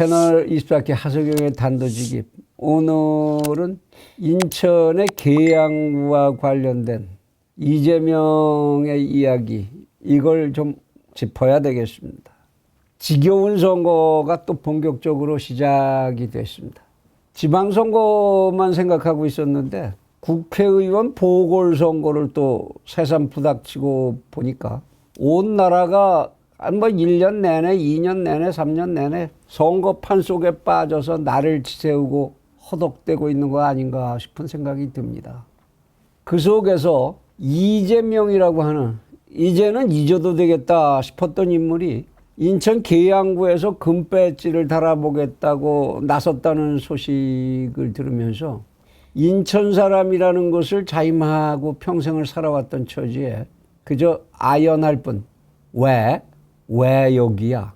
채널 24K 하석영의 단도직입. 오늘은 인천의 계양구와 관련된 이재명의 이야기, 이걸 좀 짚어야 되겠습니다. 지겨운 선거가 또 본격적으로 시작이 됐습니다. 지방선거만 생각하고 있었는데 국회의원 보궐선거를 또 새삼 부닥치고 보니까 온 나라가 뭐 1년 내내, 2년 내내, 3년 내내 선거판 속에 빠져서 나를 지새우고 허덕대고 있는 거 아닌가 싶은 생각이 듭니다. 그 속에서 이재명이라고 하는, 이제는 잊어도 되겠다 싶었던 인물이 인천 계양구에서 금배지를 달아보겠다고 나섰다는 소식을 들으면서 인천 사람이라는 것을 자임하고 평생을 살아왔던 처지에 그저 아연할 뿐, 왜 여기야?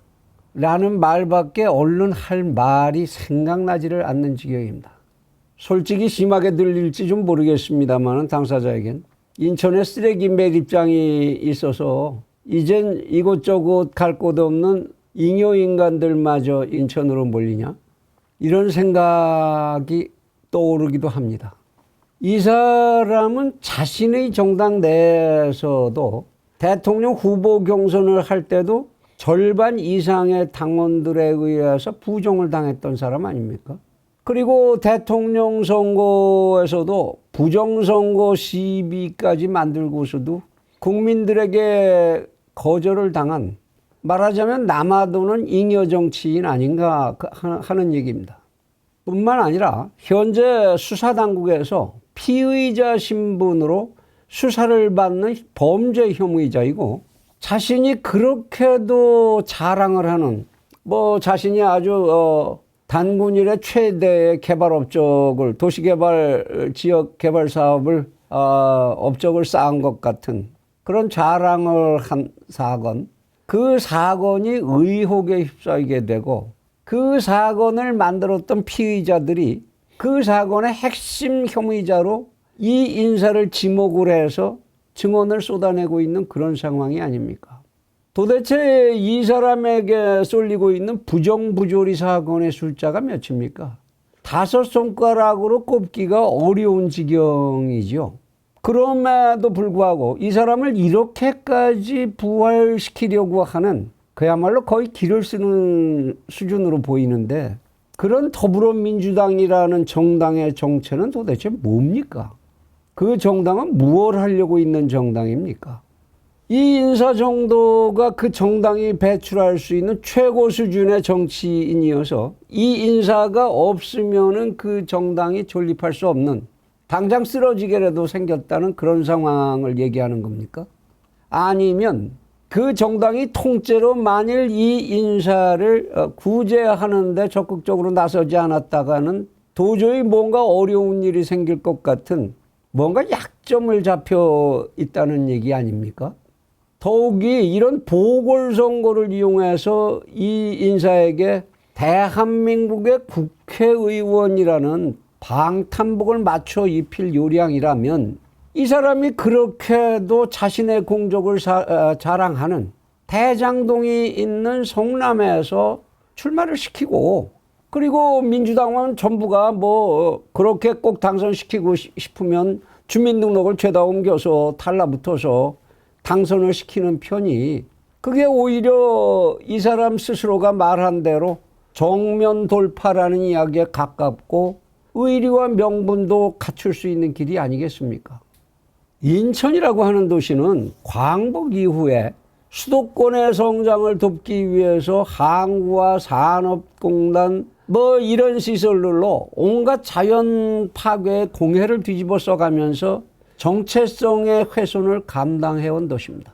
라는 말밖에 얼른 할 말이 생각나지를 않는 지경입니다. 솔직히 심하게 들릴지 좀 모르겠습니다만 당사자에겐 인천에 쓰레기 매립장이 있어서 이젠 이곳저곳 갈 곳 없는 잉여인간들마저 인천으로 몰리냐? 이런 생각이 떠오르기도 합니다. 이 사람은 자신의 정당 내에서도 대통령 후보 경선을 할 때도 절반 이상의 당원들에 의해서 부정을 당했던 사람 아닙니까? 그리고 대통령 선거에서도 부정선거 시비까지 만들고서도 국민들에게 거절을 당한, 말하자면 남아도는 잉여 정치인 아닌가 하는 얘기입니다. 뿐만 아니라 현재 수사당국에서 피의자 신분으로 수사를 받는 범죄 혐의자이고, 자신이 그렇게도 자랑을 하는, 자신이 아주 단군 일의 최대의 개발 업적을, 도시개발 지역 개발 사업을 업적을 쌓은 것 같은 그런 자랑을 한 사건, 그 사건이 의혹에 휩싸이게 되고 그 사건을 만들었던 피의자들이 그 사건의 핵심 혐의자로 이 인사를 지목을 해서 증언을 쏟아내고 있는 그런 상황이 아닙니까? 도대체 이 사람에게 쏠리고 있는 부정부조리 사건의 숫자가 몇입니까? 5손가락으로 꼽기가 어려운 지경이죠. 그럼에도 불구하고 이 사람을 이렇게까지 부활시키려고 하는, 그야말로 거의 기를 쓰는 수준으로 보이는데, 그런 더불어민주당이라는 정당의 정체는 도대체 뭡니까? 그 정당은 무엇을 하려고 있는 정당입니까? 이 인사 정도가 그 정당이 배출할 수 있는 최고 수준의 정치인이어서 이 인사가 없으면은 그 정당이 존립할 수 없는, 당장 쓰러지게라도 생겼다는 그런 상황을 얘기하는 겁니까? 아니면 그 정당이 통째로 만일 이 인사를 구제하는데 적극적으로 나서지 않았다가는 도저히 뭔가 어려운 일이 생길 것 같은 뭔가 약점을 잡혀 있다는 얘기 아닙니까? 더욱이 이런 보궐선거를 이용해서 이 인사에게 대한민국의 국회의원이라는 방탄복을 맞춰 입힐 요량이라면 이 사람이 그렇게도 자신의 공적을 자랑하는 대장동이 있는 성남에서 출마를 시키고, 그리고 민주당은 전부가 그렇게 꼭 당선시키고 싶으면 주민등록을 죄다 옮겨서 달라붙어서 당선을 시키는 편이, 그게 오히려 이 사람 스스로가 말한 대로 정면 돌파라는 이야기에 가깝고 의리와 명분도 갖출 수 있는 길이 아니겠습니까? 인천이라고 하는 도시는 광복 이후에 수도권의 성장을 돕기 위해서 항구와 산업공단 이런 시설들로 온갖 자연 파괴의 공해를 뒤집어 써가면서 정체성의 훼손을 감당해온 도시입니다.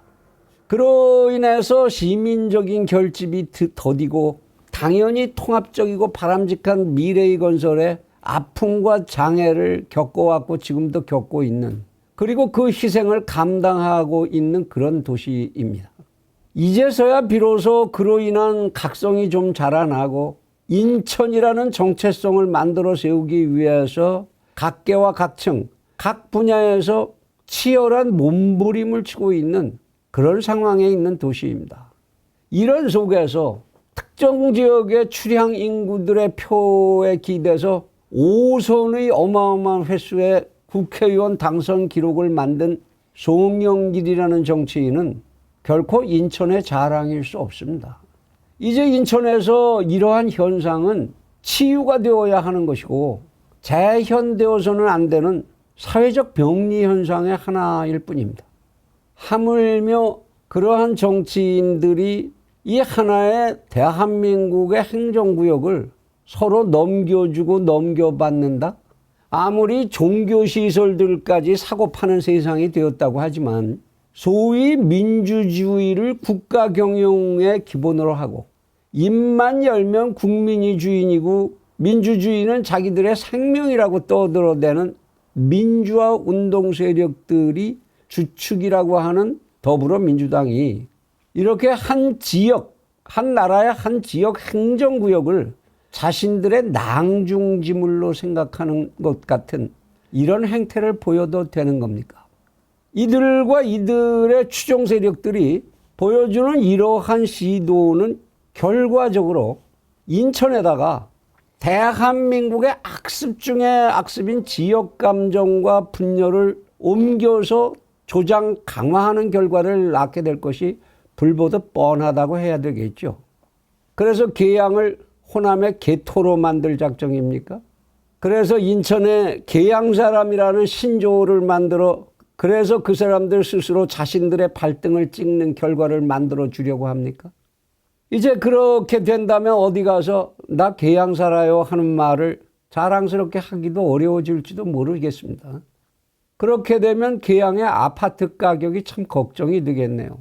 그로 인해서 시민적인 결집이 더디고 당연히 통합적이고 바람직한 미래의 건설에 아픔과 장애를 겪어왔고 지금도 겪고 있는, 그리고 그 희생을 감당하고 있는 그런 도시입니다. 이제서야 비로소 그로 인한 각성이 좀 자라나고 인천이라는 정체성을 만들어 세우기 위해서 각계와 각층, 각 분야에서 치열한 몸부림을 치고 있는 그런 상황에 있는 도시입니다. 이런 속에서 특정 지역의 출향 인구들의 표에 기대서 5선의 어마어마한 횟수의 국회의원 당선 기록을 만든 송영길이라는 정치인은 결코 인천의 자랑일 수 없습니다. 이제 인천에서 이러한 현상은 치유가 되어야 하는 것이고 재현되어서는 안 되는 사회적 병리 현상의 하나일 뿐입니다. 하물며 그러한 정치인들이 이 하나의 대한민국의 행정구역을 서로 넘겨주고 넘겨받는다? 아무리 종교시설들까지 사고 파는 세상이 되었다고 하지만 소위 민주주의를 국가 경영의 기본으로 하고 입만 열면 국민이 주인이고 민주주의는 자기들의 생명이라고 떠들어대는 민주화 운동 세력들이 주축이라고 하는 더불어민주당이 이렇게 한 지역, 한 나라의 한 지역 행정구역을 자신들의 낭중지물로 생각하는 것 같은 이런 행태를 보여도 되는 겁니까? 이들과 이들의 추종 세력들이 보여주는 이러한 시도는 결과적으로 인천에다가 대한민국의 악습 중에 악습인 지역 감정과 분열을 옮겨서 조장 강화하는 결과를 낳게 될 것이 불보듯 뻔하다고 해야 되겠죠. 그래서 계양을 호남의 개토로 만들 작정입니까? 그래서 인천에 계양사람이라는 신조어를 만들어 그래서 그 사람들 스스로 자신들의 발등을 찍는 결과를 만들어 주려고 합니까? 이제 그렇게 된다면 어디 가서 나 계양 살아요 하는 말을 자랑스럽게 하기도 어려워질지도 모르겠습니다. 그렇게 되면 계양의 아파트 가격이 참 걱정이 되겠네요.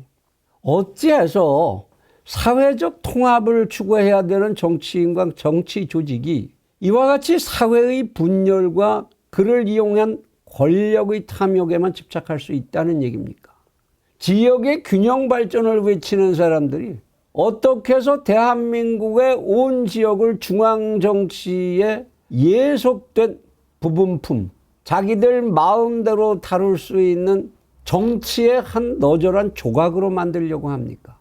어찌해서 사회적 통합을 추구해야 되는 정치인과 정치 조직이 이와 같이 사회의 분열과 그를 이용한 권력의 탐욕에만 집착할 수 있다는 얘기입니까? 지역의 균형 발전을 외치는 사람들이 어떻게 해서 대한민국의 온 지역을 중앙정치에 예속된 부분품, 자기들 마음대로 다룰 수 있는 정치의 한 너절한 조각으로 만들려고 합니까?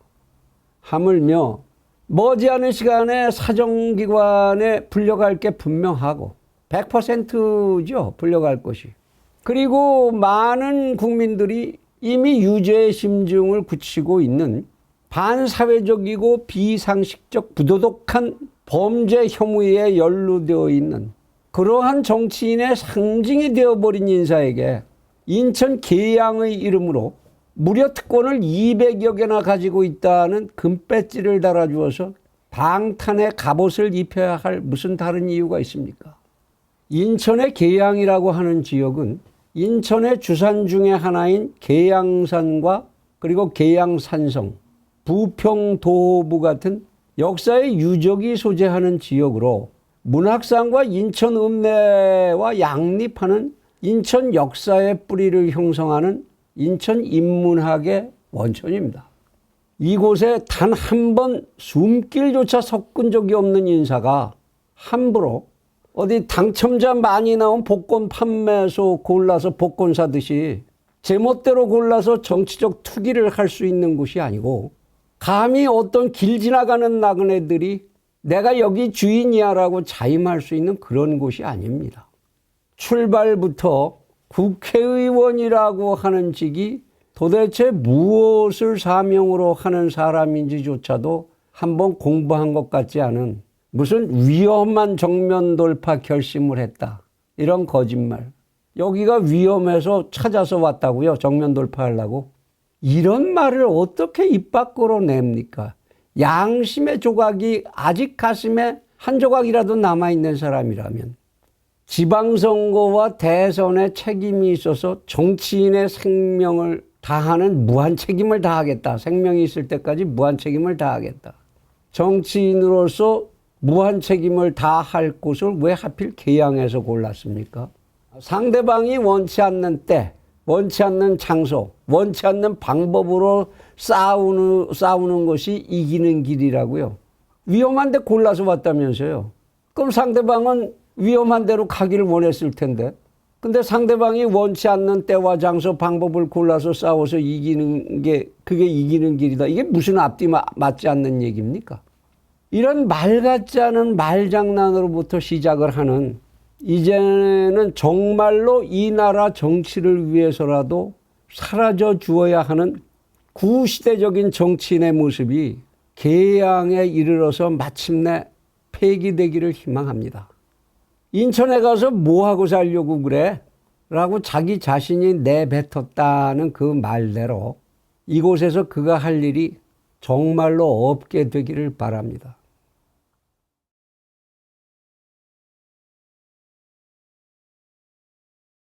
하물며 머지않은 시간에 사정기관에 불려갈 게 분명하고 100%죠. 불려갈 것이. 그리고 많은 국민들이 이미 유죄의 심증을 굳히고 있는 반사회적이고 비상식적 부도덕한 범죄 혐의에 연루되어 있는 그러한 정치인의 상징이 되어버린 인사에게 인천 계양의 이름으로 무려 특권을 200여 개나 가지고 있다는 금배지를 달아주어서 방탄의 갑옷을 입혀야 할 무슨 다른 이유가 있습니까? 인천의 계양이라고 하는 지역은 인천의 주산 중에 하나인 계양산과 그리고 계양산성, 부평도부 같은 역사의 유적이 소재하는 지역으로 문학산과 인천 읍내와 양립하는 인천 역사의 뿌리를 형성하는 인천 인문학의 원천입니다. 이곳에 단 한 번 숨길조차 섞은 적이 없는 인사가 함부로 어디 당첨자 많이 나온 복권 판매소 골라서 복권 사듯이 제멋대로 골라서 정치적 투기를 할 수 있는 곳이 아니고 감히 어떤 길 지나가는 나그네들이 내가 여기 주인이야 라고 자임할 수 있는 그런 곳이 아닙니다. 출발부터 국회의원이라고 하는 직이 도대체 무엇을 사명으로 하는 사람인지조차도 한번 공부한 것 같지 않은 무슨 위험한 정면 돌파 결심을 했다. 이런 거짓말. 여기가 위험해서 찾아서 왔다고요. 정면 돌파하려고. 이런 말을 어떻게 입 밖으로 냅니까? 양심의 조각이 아직 가슴에 한 조각이라도 남아있는 사람이라면 지방선거와 대선에 책임이 있어서 정치인의 생명을 다하는 무한 책임을 다하겠다. 생명이 있을 때까지 무한 책임을 다하겠다. 정치인으로서 무한 책임을 다할 곳을 왜 하필 계양에서 골랐습니까? 상대방이 원치 않는 때, 원치 않는 장소, 원치 않는 방법으로 싸우는 것이 이기는 길이라고요. 위험한 데 골라서 왔다면서요. 그럼 상대방은 위험한 데로 가기를 원했을 텐데. 근데 상대방이 원치 않는 때와 장소, 방법을 골라서 싸워서 이기는 게 그게 이기는 길이다. 이게 무슨 앞뒤 맞지 않는 얘기입니까? 이런 말 같지 않은 말장난으로부터 시작을 하는, 이제는 정말로 이 나라 정치를 위해서라도 사라져 주어야 하는 구시대적인 정치인의 모습이 개양에 이르러서 마침내 폐기되기를 희망합니다. 인천에 가서 뭐하고 살려고 그래? 라고 자기 자신이 내뱉었다는 그 말대로 이곳에서 그가 할 일이 정말로 없게 되기를 바랍니다.